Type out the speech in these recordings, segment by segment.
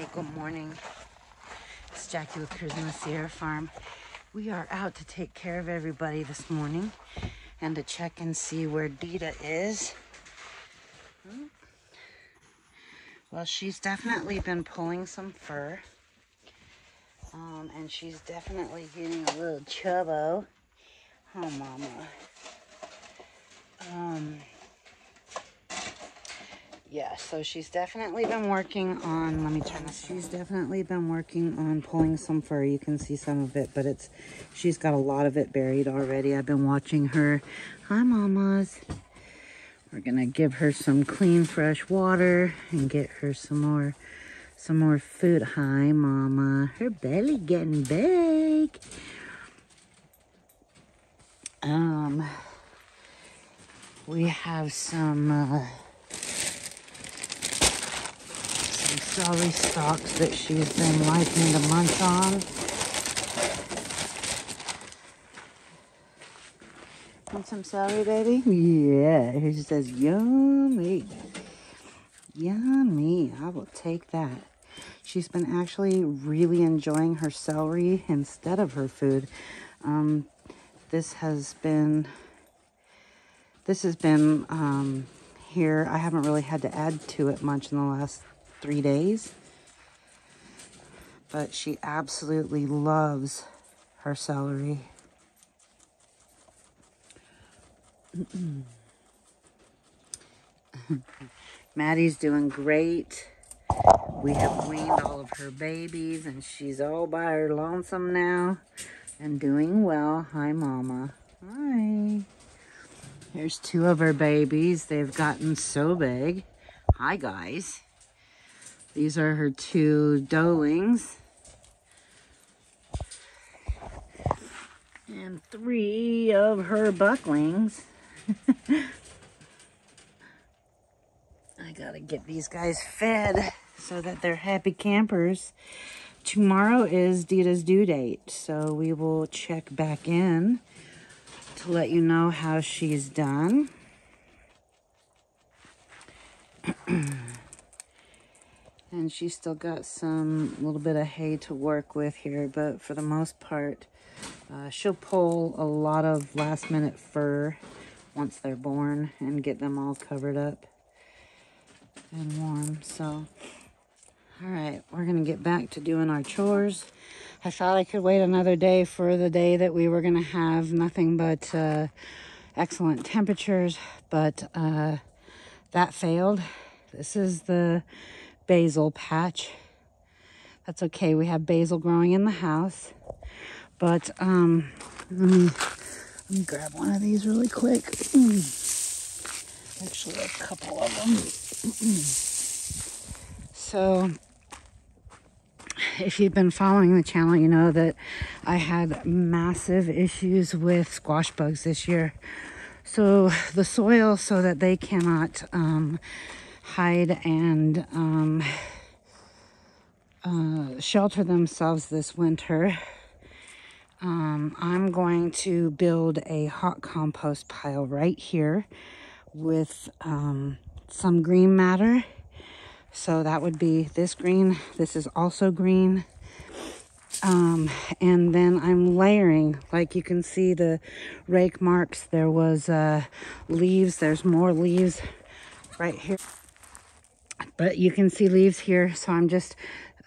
Good morning. It's Jackie with Cruising the Sierra Farm. We are out to take care of everybody this morning and to check and see where Dita is. Well, she's definitely been pulling some fur. And she's definitely getting a little chubbo. Oh, mama. Yeah, so she's definitely been working on, let me turn this. She's definitely been working on pulling some fur. You can see some of it, but she's got a lot of it buried already. I've been watching her. Hi, mamas. We're gonna give her some clean, fresh water and get her some more food. Hi, mama. Her belly getting big. We have some celery stalks that she's been liking to munch on. Want some celery, baby? Yeah, he says, yummy. Yummy, I will take that. She's been actually really enjoying her celery instead of her food. This has been here. I haven't really had to add to it much in the last 3 days, but she absolutely loves her celery. Maddie's doing great. We have weaned all of her babies and she's all by her lonesome now and doing well. Hi, mama. Hi. Here's 2 of her babies. They've gotten so big. Hi, guys. These are her 2 doelings. And 3 of her bucklings. I gotta get these guys fed so that they're happy campers. Tomorrow is Dita's due date, so we will check back in to let you know how she's done. And she's still got some little bit of hay to work with here, but for the most part, she'll pull a lot of last minute fur once they're born and get them all covered up and warm. So, all right, we're gonna get back to doing our chores. I thought I could wait another day for the day that we were gonna have nothing but excellent temperatures, but that failed. This is the basil patch. That's okay, we have basil growing in the house, but let me grab one of these really quick. Actually, a couple of them. So if you've been following the channel, you know that I had massive issues with squash bugs this year. So the soil, so that they cannot hide and shelter themselves this winter, I'm going to build a hot compost pile right here with some green matter. So that would be this green. This is also green. And then I'm layering, like you can see the rake marks. There was leaves. There's more leaves right here. But you can see leaves here. So I'm just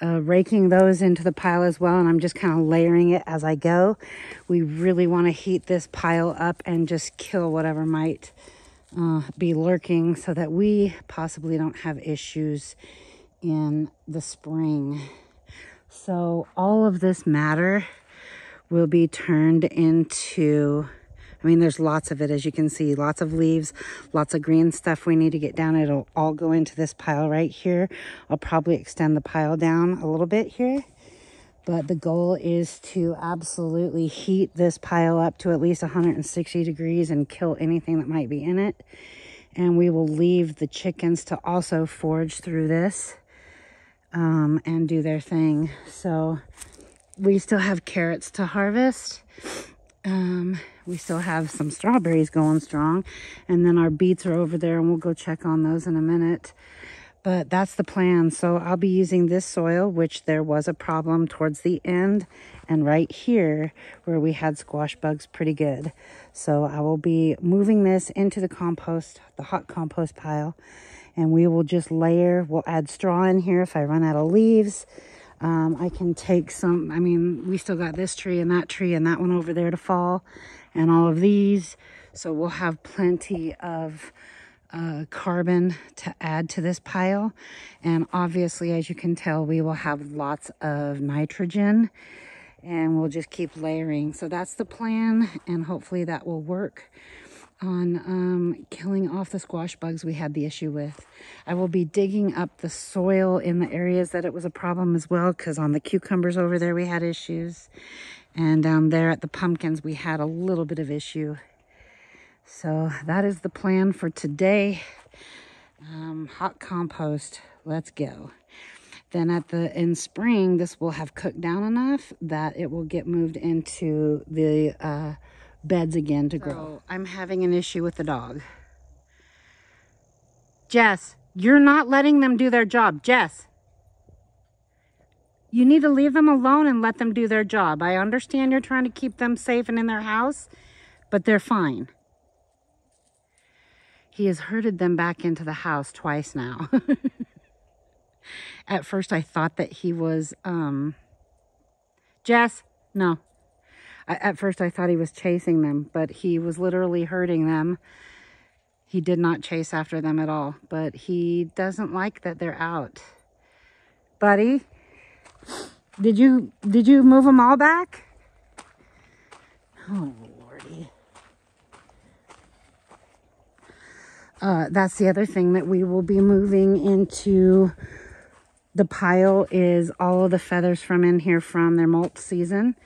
raking those into the pile as well. And I'm just kind of layering it as I go. We really want to heat this pile up and just kill whatever might be lurking so that we possibly don't have issues in the spring. So all of this matter will be turned into, I mean, there's lots of it, as you can see, lots of leaves, lots of green stuff we need to get down. It'll all go into this pile right here. I'll probably extend the pile down a little bit here, but the goal is to absolutely heat this pile up to at least 160 degrees and kill anything that might be in it. And we will leave the chickens to also forage through this and do their thing. So we still have carrots to harvest. We still have some strawberries going strong. And then our beets are over there and we'll go check on those in a minute. But that's the plan. So I'll be using this soil, which there was a problem towards the end, and right here where we had squash bugs pretty good. So I will be moving this into the compost, the hot compost pile, and we will just layer. We'll add straw in here if I run out of leaves. I can take some, I mean, we still got this tree and that one over there to fall, and all of these. So we'll have plenty of carbon to add to this pile. And obviously, as you can tell, we will have lots of nitrogen, and we'll just keep layering. So that's the plan, and hopefully that will work on killing off the squash bugs we had the issue with. I will be digging up the soil in the areas that it was a problem as well, because on the cucumbers over there we had issues, and down there at the pumpkins we had a little bit of issue. So that is the plan for today. Hot compost, let's go. Then in spring, this will have cooked down enough that it will get moved into the beds again to grow. So I'm having an issue with the dog. Jess, you're not letting them do their job. Jess, you need to leave them alone and let them do their job. I understand you're trying to keep them safe and in their house, but they're fine. He has herded them back into the house twice now. At first I thought that he was, Jess, no. At first I thought he was chasing them, but he was literally herding them. He did not chase after them at all, but he doesn't like that they're out. Buddy, did you move them all back? Oh, Lordy. That's the other thing that we will be moving into the pile is all of the feathers from in here from their molt season.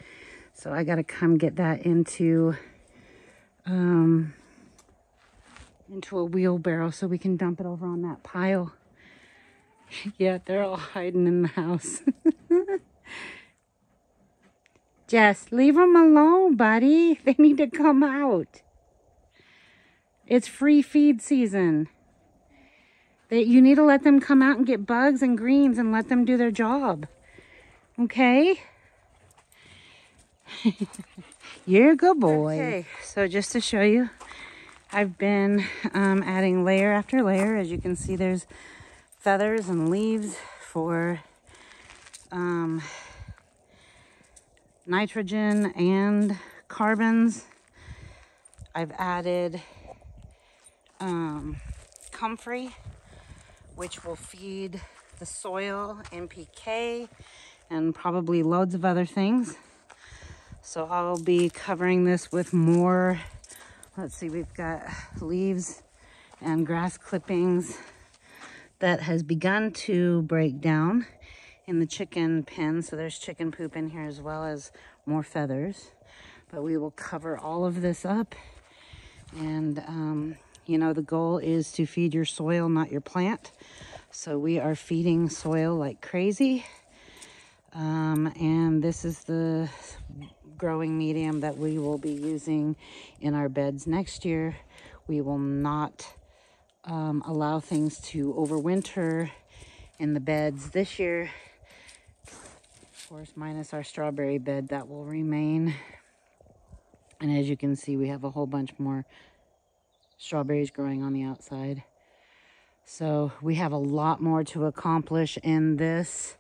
So I got to come get that into a wheelbarrow so we can dump it over on that pile. Yeah, they're all hiding in the house. Jess, leave them alone, buddy. They need to come out. It's free feed season. You need to let them come out and get bugs and greens and let them do their job. Okay? You're a good boy. Okay, so just to show you, I've been adding layer after layer. As you can see, there's feathers and leaves for nitrogen and carbons. I've added comfrey, which will feed the soil, NPK, and probably loads of other things. So I'll be covering this with more, let's see, we've got leaves and grass clippings that has begun to break down in the chicken pen. So there's chicken poop in here as well as more feathers. But we will cover all of this up. And, you know, the goal is to feed your soil, not your plant. So we are feeding soil like crazy. And this is the growing medium that we will be using in our beds next year. We will not allow things to overwinter in the beds this year. Of course, minus our strawberry bed that will remain. And as you can see, we have a whole bunch more strawberries growing on the outside. So we have a lot more to accomplish in this.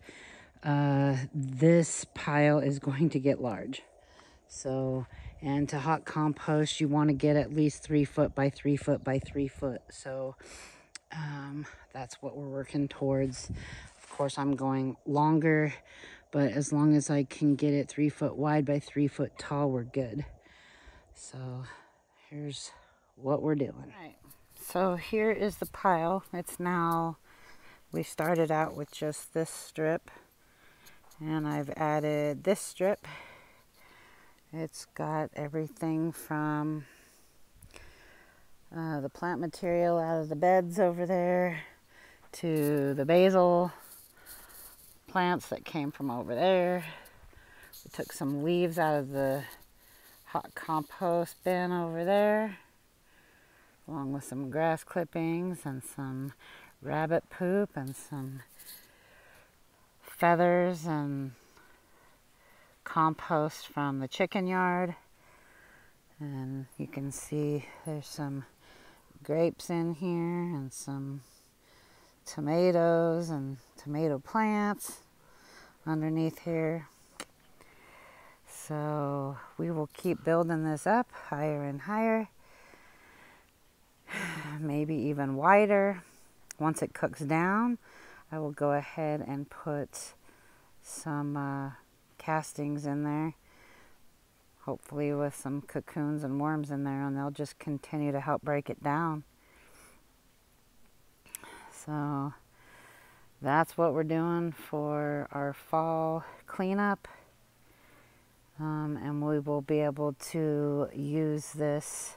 This pile is going to get large. So, and to hot compost, you want to get at least 3 foot by 3 foot by 3 foot. So that's what we're working towards. Of course, I'm going longer, but as long as I can get it 3 foot wide by 3 foot tall, we're good. So here's what we're doing. All right. So here is the pile. It's now, we started out with just this strip, and I've added this strip. It's got everything from the plant material out of the beds over there to the basil plants that came from over there. We took some leaves out of the hot compost bin over there, along with some grass clippings and some rabbit poop and some feathers and compost from the chicken yard. And you can see there's some grapes in here and some tomatoes and tomato plants underneath here. So we will keep building this up higher and higher, maybe even wider. Once it cooks down, I will go ahead and put some castings in there, hopefully with some cocoons and worms in there, and they'll just continue to help break it down. So that's what we're doing for our fall cleanup. And we will be able to use this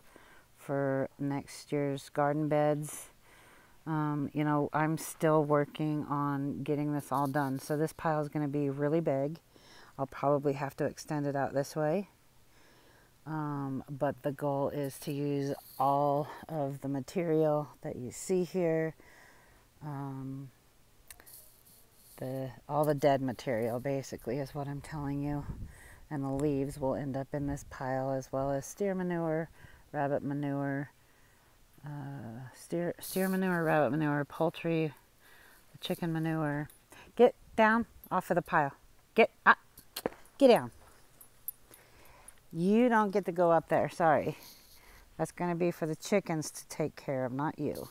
for next year's garden beds. You know, I'm still working on getting this all done. So this pile is going to be really big. I'll probably have to extend it out this way. But the goal is to use all of the material that you see here. All the dead material basically is what I'm telling you. And the leaves will end up in this pile, as well as steer manure, rabbit manure, steer manure, rabbit manure, poultry, chicken manure. Get down off of the pile. Get down. You don't get to go up there, sorry. That's going to be for the chickens to take care of, not you.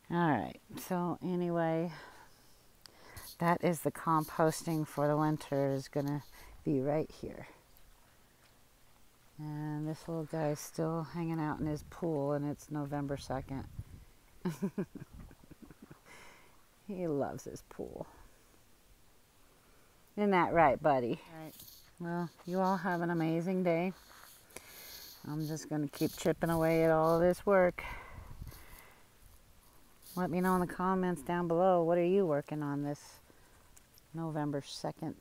Alright, so anyway, that is the composting for the winter. Is going to be right here. And this little guy's still hanging out in his pool, and it's November 2nd. He loves his pool. Isn't that right, buddy? Right. Well, you all have an amazing day. I'm just going to keep chipping away at all this work. Let me know in the comments down below, what are you working on this November 2nd?